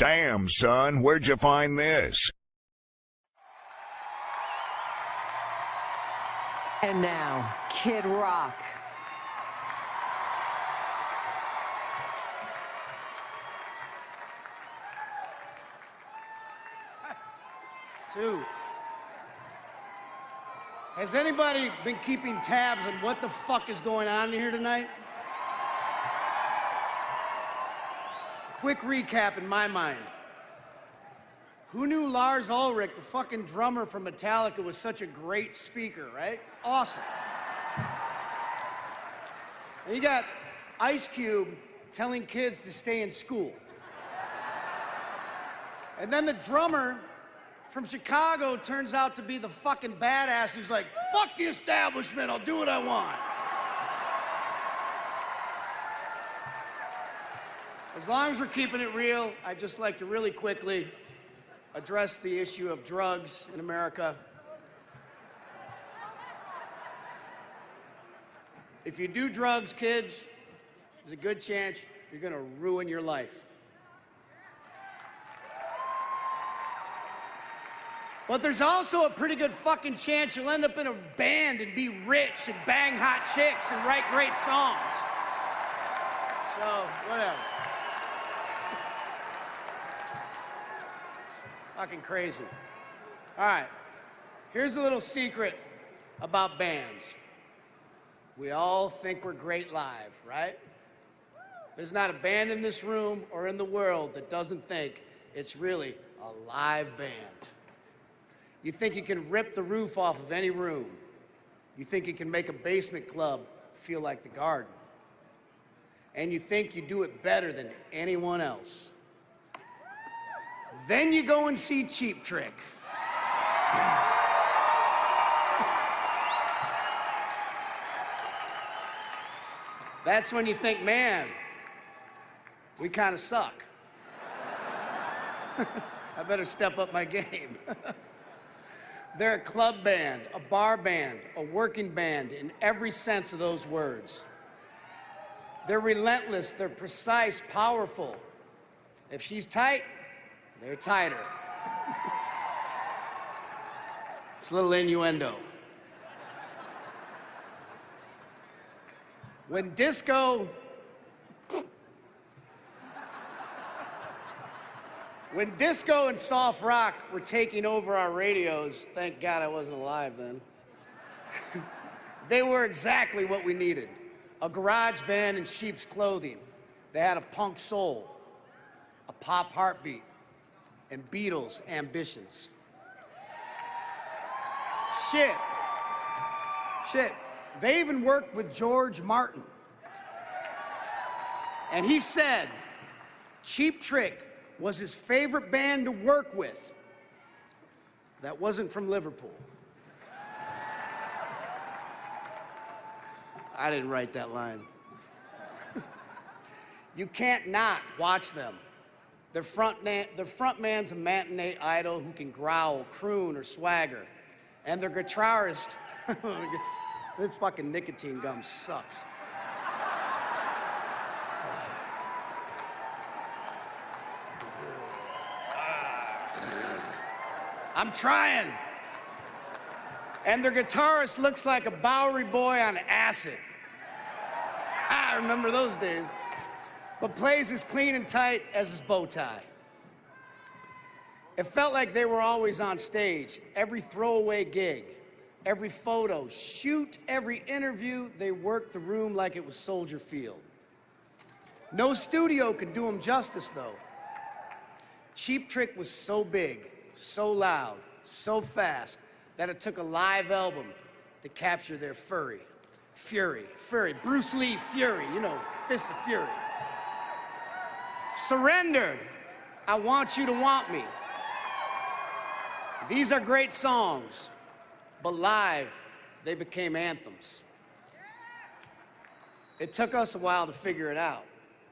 Damn, son, where'd you find this? And now, Kid Rock. Two. Has anybody been keeping tabs on what the fuck is going on here tonight? Quick recap in my mind. Who knew Lars Ulrich, the fucking drummer from Metallica, was such a great speaker, right? Awesome. And you got Ice Cube telling kids to stay in school. And then the drummer from Chicago turns out to be the fucking badass who's like, fuck the establishment, I'll do what I want. As long as we're keeping it real, I'd just like to really quickly address the issue of drugs in America. If you do drugs, kids, there's a good chance you're gonna ruin your life. But there's also a pretty good fucking chance you'll end up in a band and be rich and bang hot chicks and write great songs. So, whatever. Fucking crazy. All right, here's a little secret about bands. We all think we're great live, right? There's not a band in this room or in the world that doesn't think it's really a live band. You think you can rip the roof off of any room. You think you can make a basement club feel like the Garden. And you think you do it better than anyone else. Then you go and see Cheap Trick. That's when you think, man, we kind of suck. I better step up my game. They're a club band, a bar band, a working band in every sense of those words. They're relentless, they're precise, powerful. If she's tight, they're tighter. It's a little innuendo. When disco and soft rock were taking over our radios, thank God I wasn't alive then, they were exactly what we needed. A garage band in sheep's clothing. They had a punk soul, a pop heartbeat, and Beatles ambitions. Shit. They even worked with George Martin. And he said Cheap Trick was his favorite band to work with that wasn't from Liverpool. I didn't write that line. You can't not watch them. Their frontman's a matinee idol who can growl, croon, or swagger. And their guitarist, this fucking nicotine gum sucks. I'm trying. And their guitarist looks like a Bowery boy on acid. I remember those days. But plays as clean and tight as his bow tie. It felt like they were always on stage. Every throwaway gig, every photo, shoot, every interview, they worked the room like it was Soldier Field. No studio could do them justice, though. Cheap Trick was so big, so loud, so fast, that it took a live album to capture their fury. Bruce Lee Fury, you know, Fist of Fury. Surrender, I Want You to Want Me. These are great songs, but live, they became anthems. It took us a while to figure it out.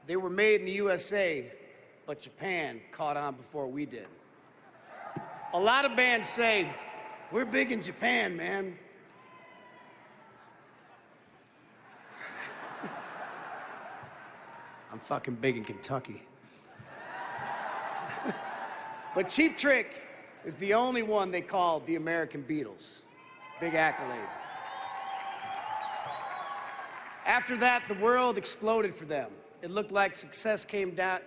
They were made in the USA, but Japan caught on before we did. A lot of bands say, we're big in Japan, man. I'm fucking big in Kentucky. But Cheap Trick is the only one they called the American Beatles. Big accolade. After that, the world exploded for them. It looked like success came out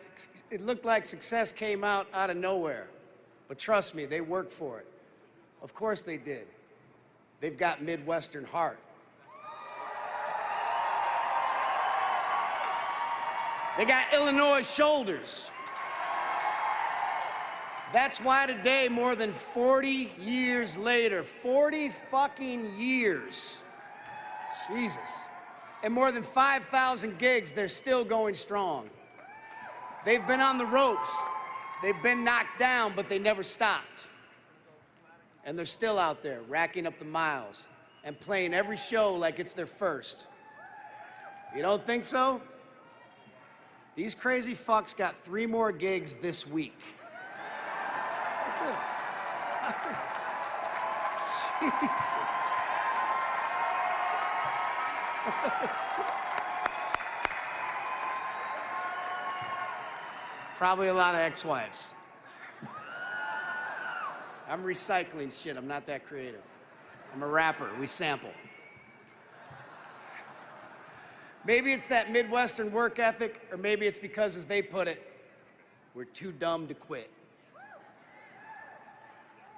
of nowhere. But trust me, they worked for it. Of course they did. They've got Midwestern heart. They got Illinois shoulders. That's why today, more than 40 years later, 40 fucking years, Jesus, and more than 5,000 gigs, they're still going strong. They've been on the ropes. They've been knocked down, but they never stopped. And they're still out there, racking up the miles and playing every show like it's their first. You don't think so? These crazy fucks got 3 more gigs this week. Jesus. Probably a lot of ex-wives. I'm recycling shit. I'm not that creative. I'm a rapper. We sample. Maybe it's that Midwestern work ethic, or maybe it's because, as they put it, we're too dumb to quit.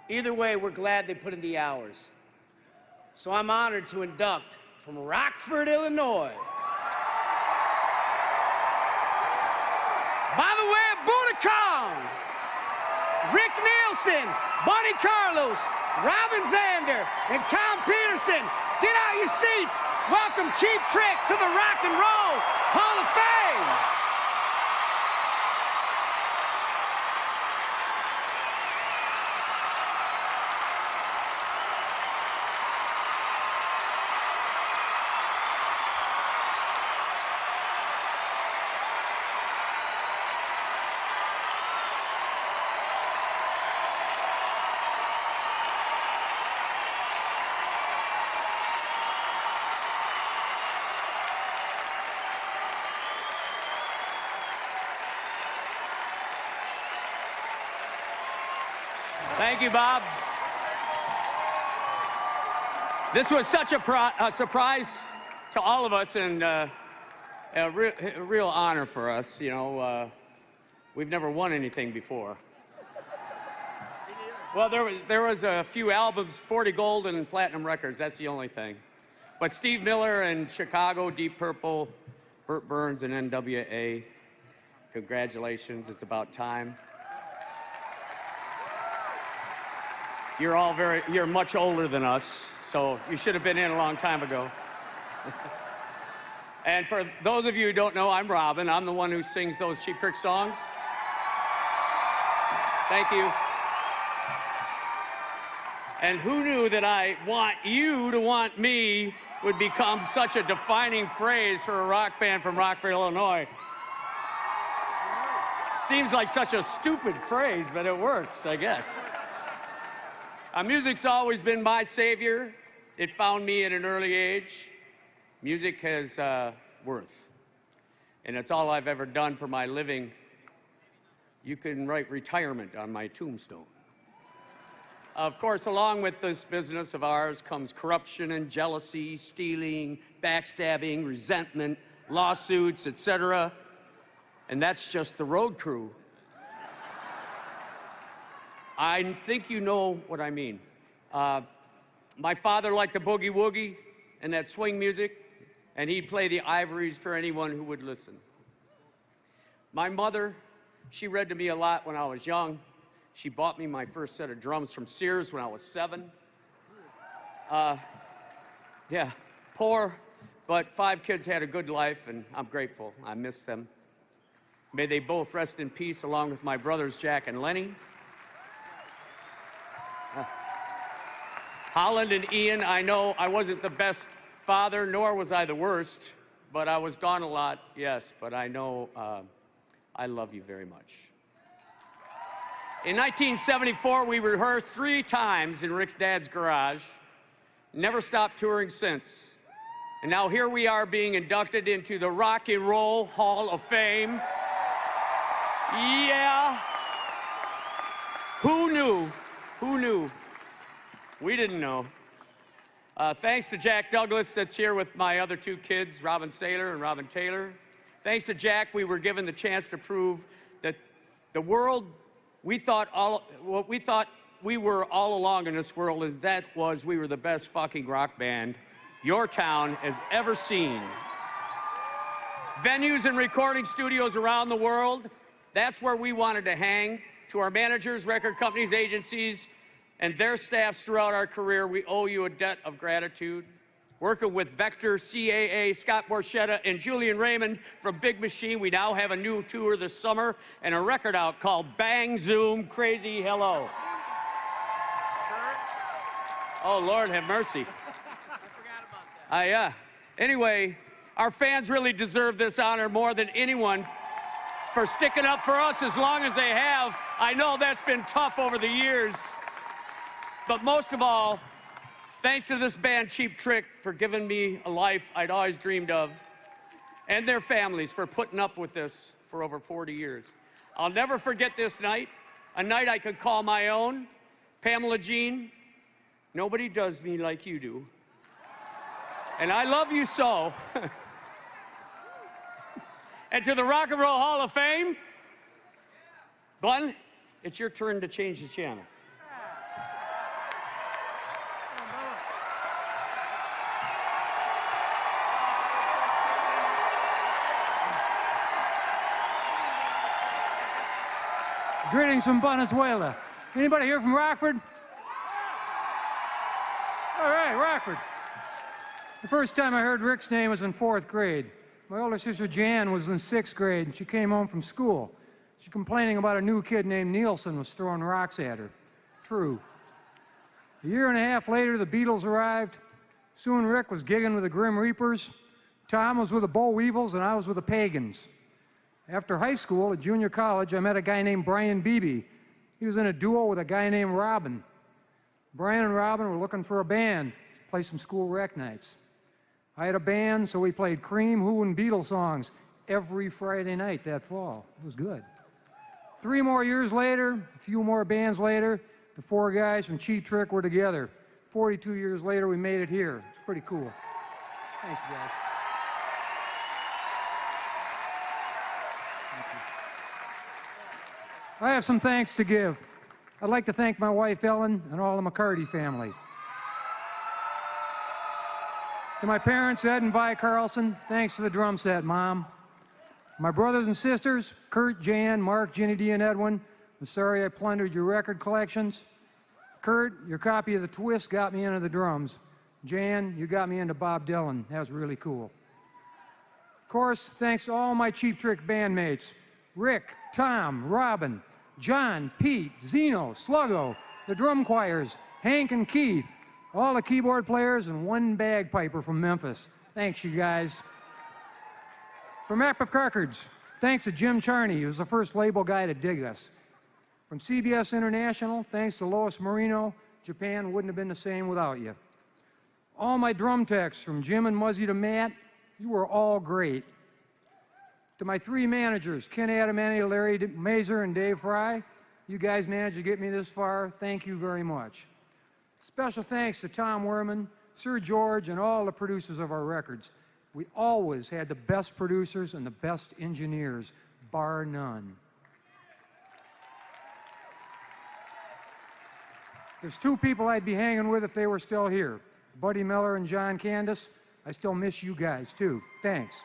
Either way, we're glad they put in the hours. So I'm honored to induct from Rockford, Illinois. By the way of Budokan, Rick Nielsen, Buddy Carlos, Robin Zander, and Tom Petersson. Get out your seats. Welcome Cheap Trick to the Rock and Roll Hall of Fame. Thank you, Bob. This was such a surprise to all of us, and a real honor for us. You know, we've never won anything before. Well, there was a few albums, 40 gold and platinum records. That's the only thing. But Steve Miller and Chicago, Deep Purple, Burt Burns, and NWA. Congratulations! It's about time. You're much older than us, so you should have been in a long time ago. And for those of you who don't know, I'm Robin. I'm the one who sings those Cheap Trick songs. Thank you. And who knew that I want you to want me would become such a defining phrase for a rock band from Rockford, Illinois. Seems like such a stupid phrase, but it works, I guess. Music's always been my savior. It found me at an early age. Music has worth, and it's all I've ever done for my living. You can write retirement on my tombstone. Of course, along with this business of ours comes corruption and jealousy, stealing, backstabbing, resentment, lawsuits, etc. And that's just the road crew. I think you know what I mean. My father liked the boogie woogie and that swing music, and he'd play the ivories for anyone who would listen. My mother, she read to me a lot when I was young. She bought me my first set of drums from Sears when I was 7. Yeah, poor, but 5 kids had a good life, and I'm grateful. I miss them. May they both rest in peace, along with my brothers Jack and Lenny. Holland and Ian, I know I wasn't the best father, nor was I the worst, but I was gone a lot, yes, but I know I love you very much. In 1974, we rehearsed 3 times in Rick's dad's garage, never stopped touring since. And now here we are being inducted into the Rock and Roll Hall of Fame. Yeah. Who knew? Who knew? We didn't know. Thanks to Jack Douglas, that's here with my other two kids, Robin Saylor and Robin Taylor. Thanks to Jack, we were given the chance to prove that the world what we thought we were all along in this world we were the best fucking rock band your town has ever seen. Venues and recording studios around the world, that's where we wanted to hang. To our managers, record companies, agencies, and their staffs throughout our career, we owe you a debt of gratitude. Working with Vector, CAA, Scott Borchetta, and Julian Raymond from Big Machine, we now have a new tour this summer and a record out called Bang Zoom Crazy Hello. Oh, Lord, have mercy. I forgot about that. Anyway, our fans really deserve this honor more than anyone for sticking up for us as long as they have. I know that's been tough over the years. But most of all, thanks to this band, Cheap Trick, for giving me a life I'd always dreamed of, and their families for putting up with this for over 40 years. I'll never forget this night, a night I could call my own. Pamela Jean, nobody does me like you do. And I love you so. And to the Rock and Roll Hall of Fame, Glenn, it's your turn to change the channel. Greetings from Venezuela. Anybody here from Rockford? All right, Rockford. The first time I heard Rick's name was in 4th grade. My older sister Jan was in 6th grade, and she came home from school. She's complaining about a new kid named Nielsen was throwing rocks at her. True. A year and a half later, the Beatles arrived. Soon Rick was gigging with the Grim Reapers. Tom was with the Boll Weevils, and I was with the Pagans. After high school, at junior college, I met a guy named Brian Beebe. He was in a duo with a guy named Robin. Brian and Robin were looking for a band to play some school rec nights. I had a band, so we played Cream, Who, and Beatles songs every Friday night that fall. It was good. 3 more years later, a few more bands later, the 4 guys from Cheap Trick were together. 42 years later, we made it here. It's pretty cool. Thanks, guys. I have some thanks to give. I'd like to thank my wife, Ellen, and all the McCarty family. To my parents, Ed and Vi Carlson, thanks for the drum set, Mom. My brothers and sisters, Kurt, Jan, Mark, Ginny D, and Edwin, I'm sorry I plundered your record collections. Kurt, your copy of The Twist got me into the drums. Jan, you got me into Bob Dylan. That was really cool. Of course, thanks to all my Cheap Trick bandmates, Rick, Tom, Robin, John, Pete, Zeno, Sluggo, the drum choirs, Hank and Keith, all the keyboard players, and 1 bagpiper from Memphis. Thanks, you guys. From Epic Records, thanks to Jim Charney, who was the first label guy to dig us. From CBS International, thanks to Lois Marino, Japan wouldn't have been the same without you. All my drum techs, from Jim and Muzzy to Matt, you were all great. To my 3 managers, Ken Adamani, Larry Mazer, and Dave Fry, you guys managed to get me this far. Thank you very much. Special thanks to Tom Werman, Sir George, and all the producers of our records. We always had the best producers and the best engineers, bar none. There's 2 people I'd be hanging with if they were still here, Buddy Miller and John Candace. I still miss you guys, too. Thanks.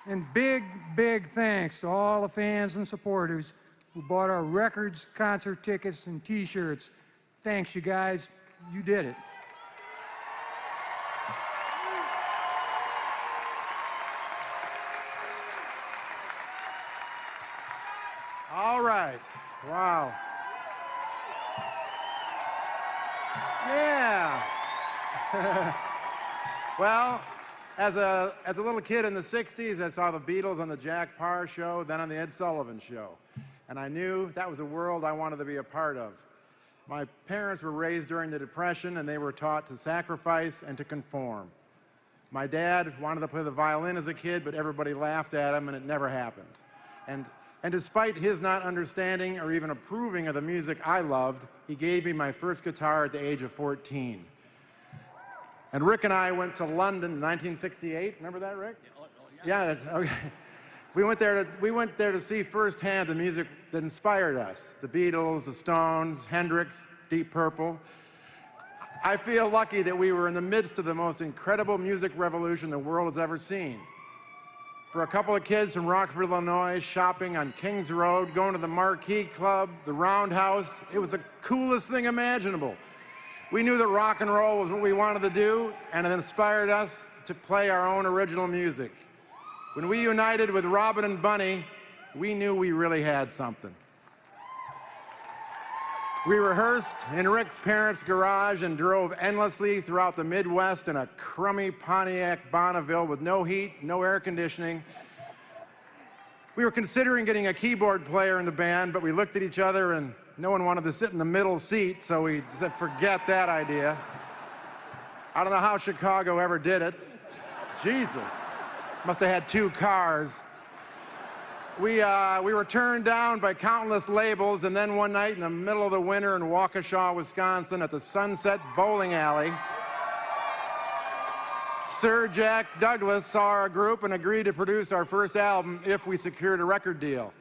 And big, big thanks to all the fans and supporters who bought our records, concert tickets, and T-shirts. Thanks, you guys. You did it. All right. Wow. Yeah. Well, as a little kid in the 60s, I saw the Beatles on the Jack Parr show, then on the Ed Sullivan show. And I knew that was a world I wanted to be a part of. My parents were raised during the Depression, and they were taught to sacrifice and to conform. My dad wanted to play the violin as a kid, but everybody laughed at him, and it never happened. And And despite his not understanding or even approving of the music I loved, he gave me my first guitar at the age of 14. And Rick and I went to London in 1968. Remember that, Rick? Yeah, okay. We went there to see firsthand the music that inspired us. The Beatles, the Stones, Hendrix, Deep Purple. I feel lucky that we were in the midst of the most incredible music revolution the world has ever seen. For a couple of kids from Rockford, Illinois, shopping on Kings Road, going to the Marquee Club, the Roundhouse, it was the coolest thing imaginable. We knew that rock and roll was what we wanted to do, and it inspired us to play our own original music. When we united with Robin and Bunny, we knew we really had something. We rehearsed in Rick's parents' garage and drove endlessly throughout the Midwest in a crummy Pontiac Bonneville with no heat, no air conditioning. We were considering getting a keyboard player in the band, but we looked at each other and no one wanted to sit in the middle seat, so we said, forget that idea. I don't know how Chicago ever did it. Jesus. Must have had 2 cars. We were turned down by countless labels, and then one night in the middle of the winter in Waukesha, Wisconsin, at the Sunset Bowling Alley, Sir Jack Douglas saw our group and agreed to produce our first album if we secured a record deal.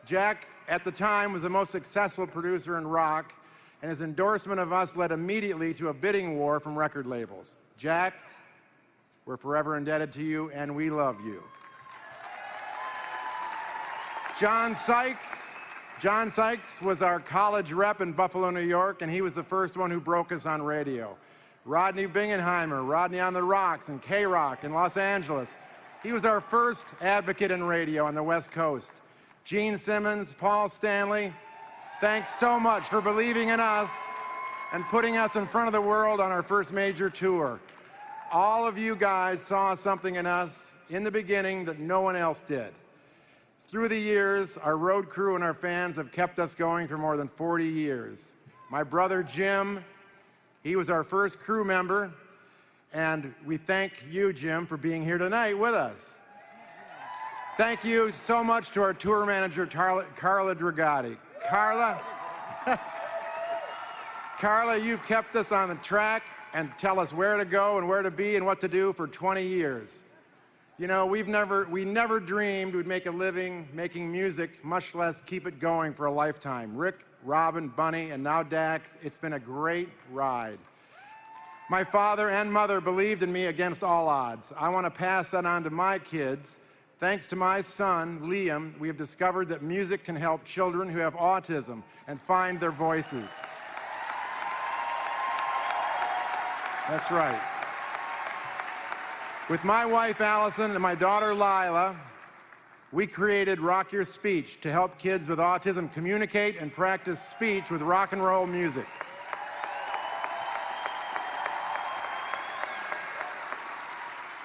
Jack, at the time, was the most successful producer in rock, and his endorsement of us led immediately to a bidding war from record labels. Jack, we're forever indebted to you, and we love you. John Sykes was our college rep in Buffalo, New York, and he was the first one who broke us on radio. Rodney Bingenheimer, Rodney on the Rocks and K-Rock in Los Angeles. He was our first advocate in radio on the West Coast. Gene Simmons, Paul Stanley, thanks so much for believing in us and putting us in front of the world on our first major tour. All of you guys saw something in us in the beginning that no one else did. Through the years, our road crew and our fans have kept us going for more than 40 years. My brother Jim, he was our first crew member, and we thank you, Jim, for being here tonight with us. Thank you so much to our tour manager, Carla Dragati. Carla, you've kept us on the track and tell us where to go and where to be and what to do for 20 years. You know, we never dreamed we'd make a living making music, much less keep it going for a lifetime. Rick, Robin, Bunny, and now Dax, it's been a great ride. My father and mother believed in me against all odds. I want to pass that on to my kids. Thanks to my son, Liam, we have discovered that music can help children who have autism and find their voices. That's right. With my wife, Allison, and my daughter, Lila, we created Rock Your Speech to help kids with autism communicate and practice speech with rock and roll music.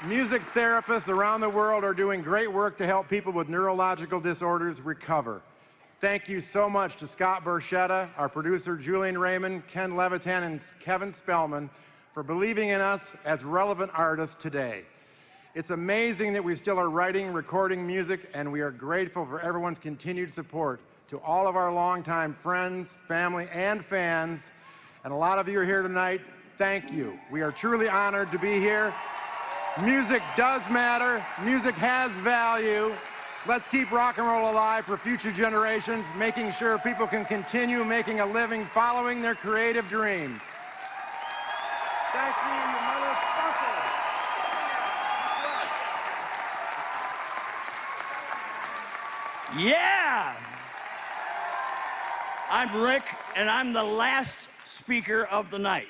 Music therapists around the world are doing great work to help people with neurological disorders recover. Thank you so much to Scott Borchetta, our producer Julian Raymond, Ken Levitan, and Kevin Spellman for believing in us as relevant artists today. It's amazing that we still are writing, recording music, and we are grateful for everyone's continued support. To all of our longtime friends, family, and fans, and a lot of you are here tonight, thank you. We are truly honored to be here. Music does matter. Music has value. Let's keep rock and roll alive for future generations, making sure people can continue making a living following their creative dreams. Thank you, you motherfucker. Yeah! I'm Rick, and I'm the last speaker of the night.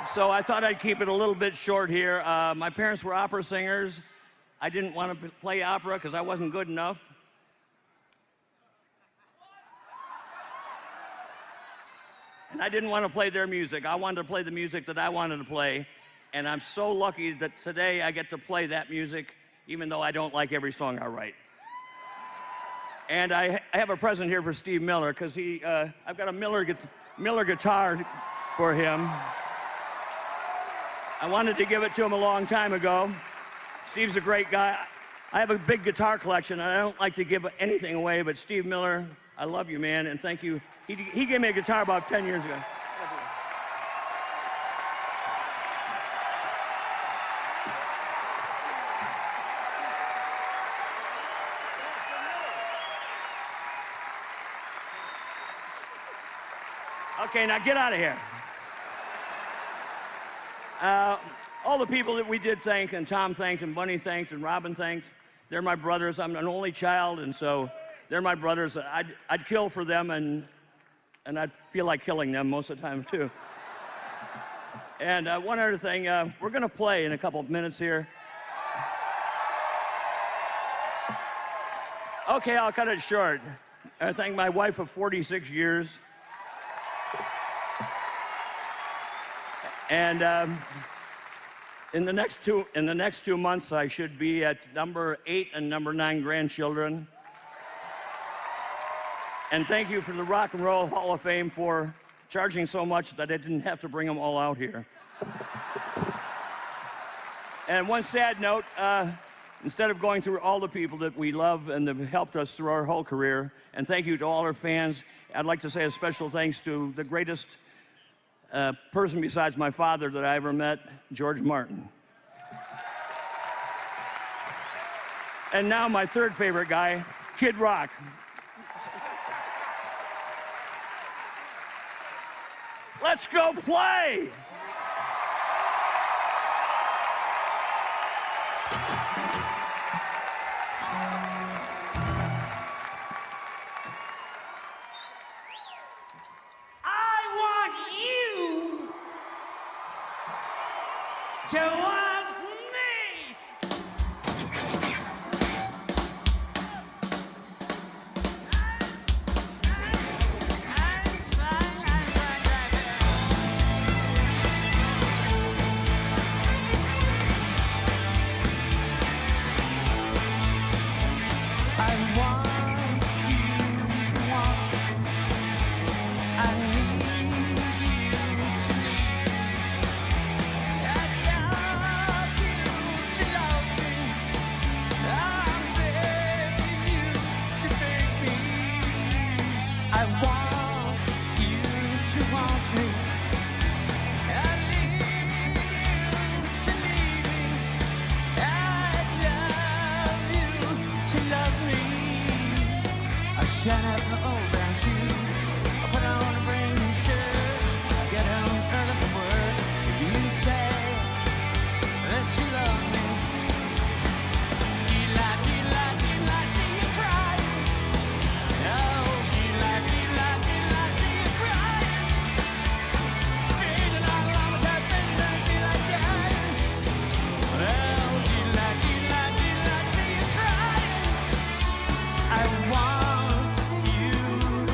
So I thought I'd keep it a little bit short here. My parents were opera singers. I didn't want to play opera because I wasn't good enough. And I didn't want to play their music. I wanted to play the music that I wanted to play. And I'm so lucky that today I get to play that music, even though I don't like every song I write. And I have a present here for Steve Miller, because I've got a Miller guitar for him. I wanted to give it to him a long time ago. Steve's a great guy. I have a big guitar collection, and I don't like to give anything away, but Steve Miller, I love you, man, and thank you. He gave me a guitar about 10 years ago. Okay, now get out of here. All the people that we did thank, and Tom thanked, and Bunny thanked, and Robin thanked, they're my brothers. I'm an only child, and so they're my brothers. I'd kill for them, and I'd feel like killing them most of the time, too. And one other thing, we're going to play in a couple of minutes here. Okay, I'll cut it short. I thank my wife of 46 years. And in the next 2 months, I should be at number 8 and number 9 grandchildren. And thank you for the Rock and Roll Hall of Fame for charging so much that I didn't have to bring them all out here. And one sad note, instead of going through all the people that we love and have helped us through our whole career, and thank you to all our fans, I'd like to say a special thanks to the greatest person besides my father that I ever met, George Martin. And now my third favorite guy, Kid Rock. Let's go play! To want me. Shine out the old brown shoes. I put on a brand new shirt. I get home early from work. If you say that you love me, do you like, see you crying? Oh, do you like, see you crying? Feeling all alone with that thing that I feel like dying. Well, do you like, see you crying? I want you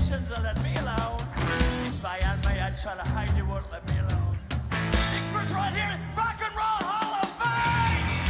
musicians will let me alone. It's my hand, my hand, trying to hide, you won't let me alone. Big Chris right here, Rock and Roll Hall of Fame!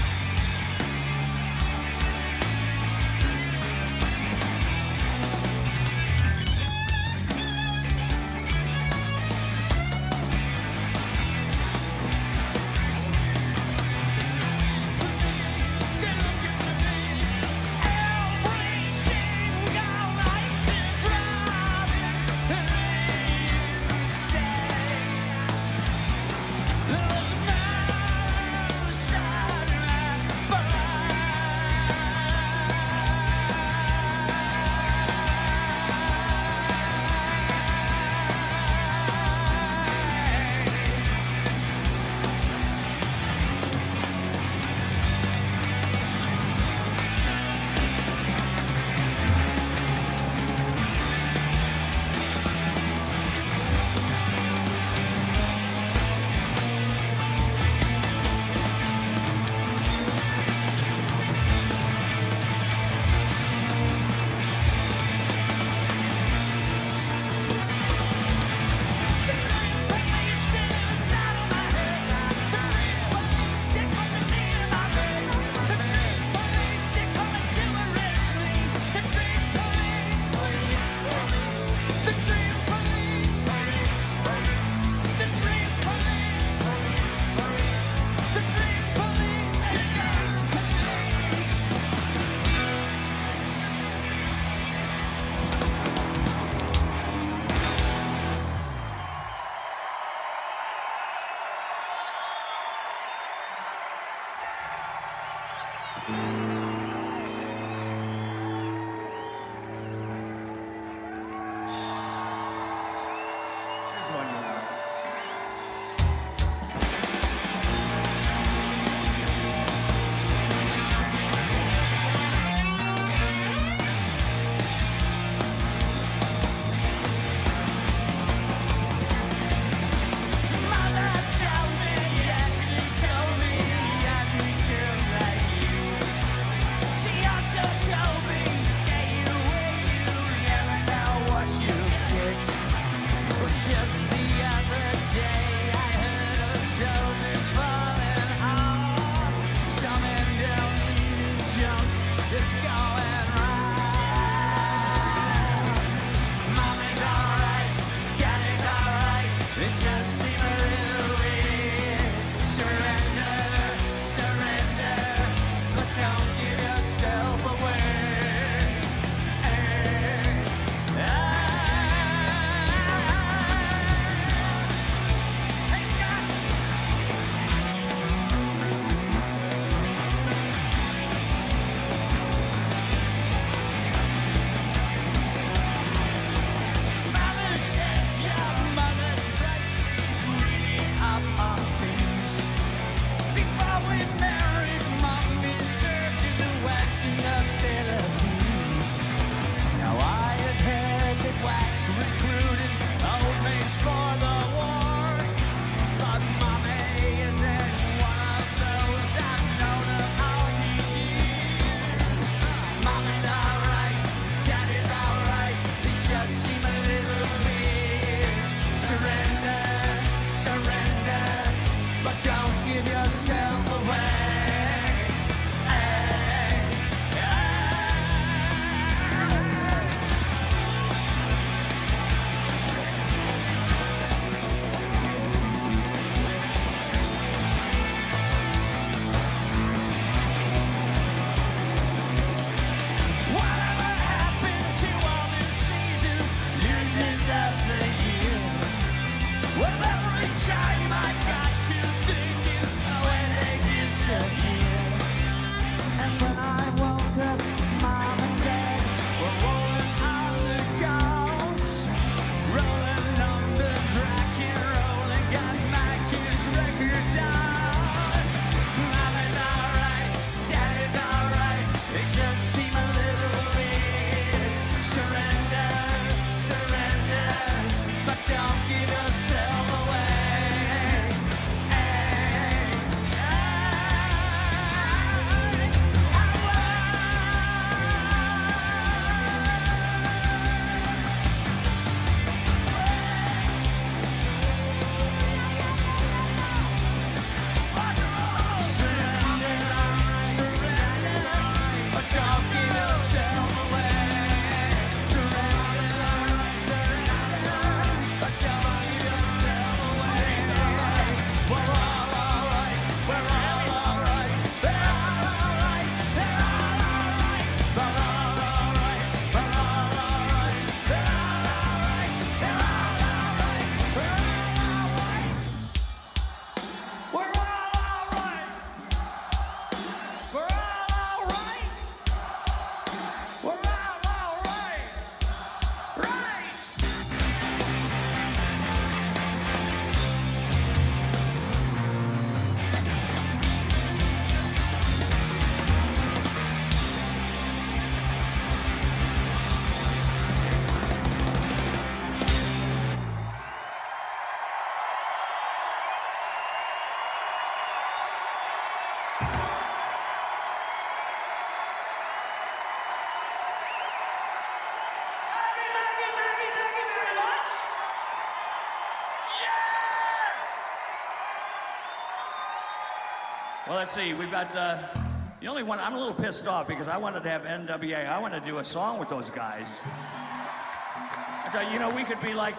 Well, let's see. We've got the only one. I'm a little pissed off because I wanted to have NWA. I wanted to do a song with those guys. I thought, you know, we could be like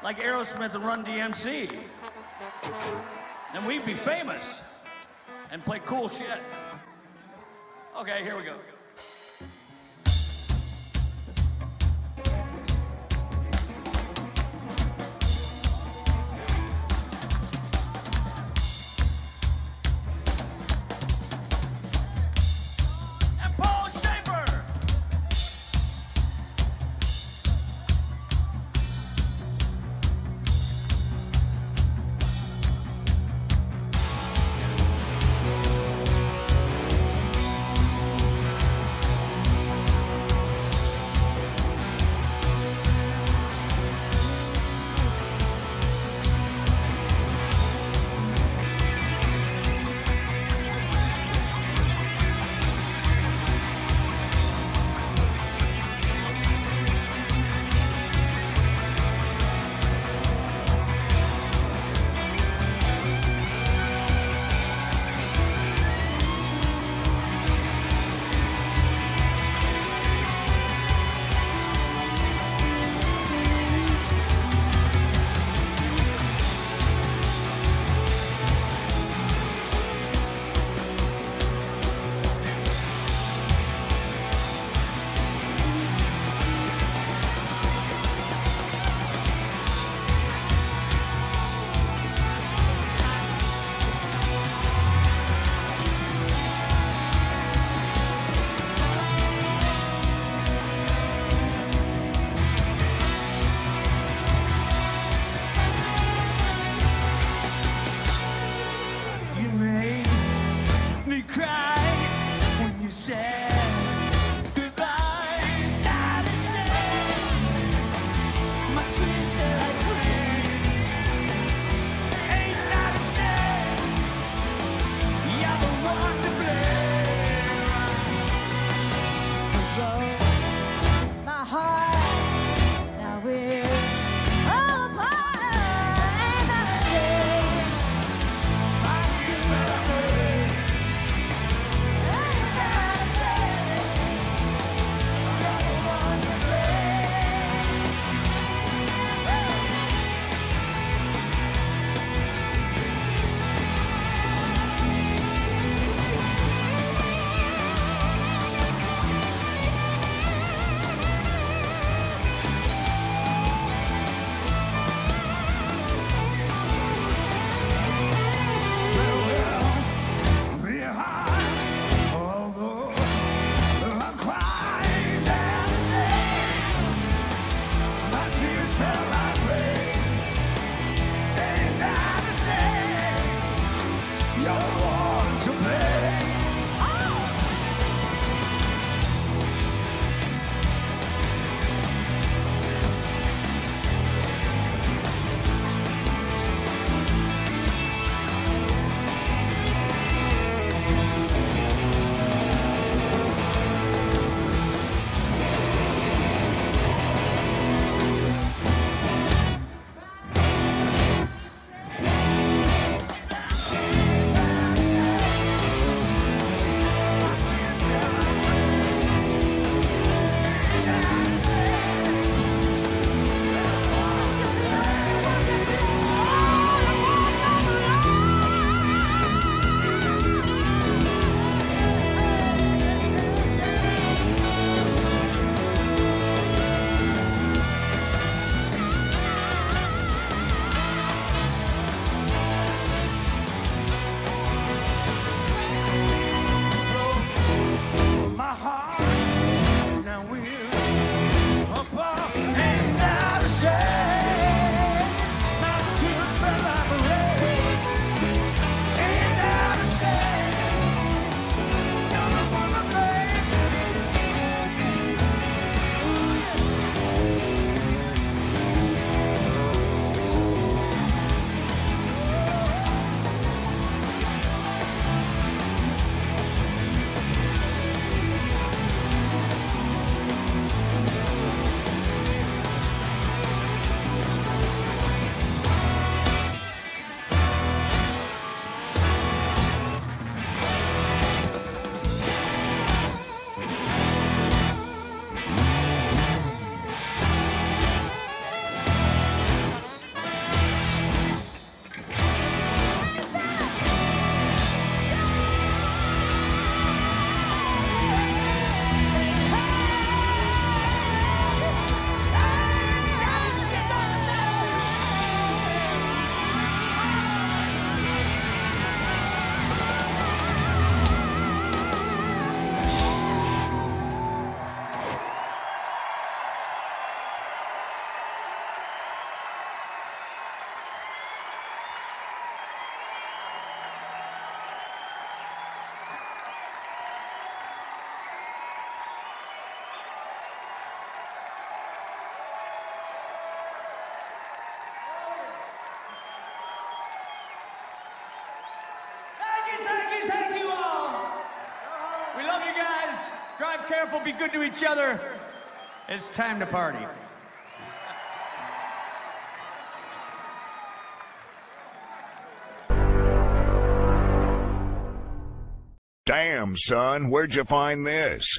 Aerosmith and Run DMC, and we'd be famous and play cool shit. Okay, here we go. careful, be good to each other. It's time to party. Damn, son, where'd you find this?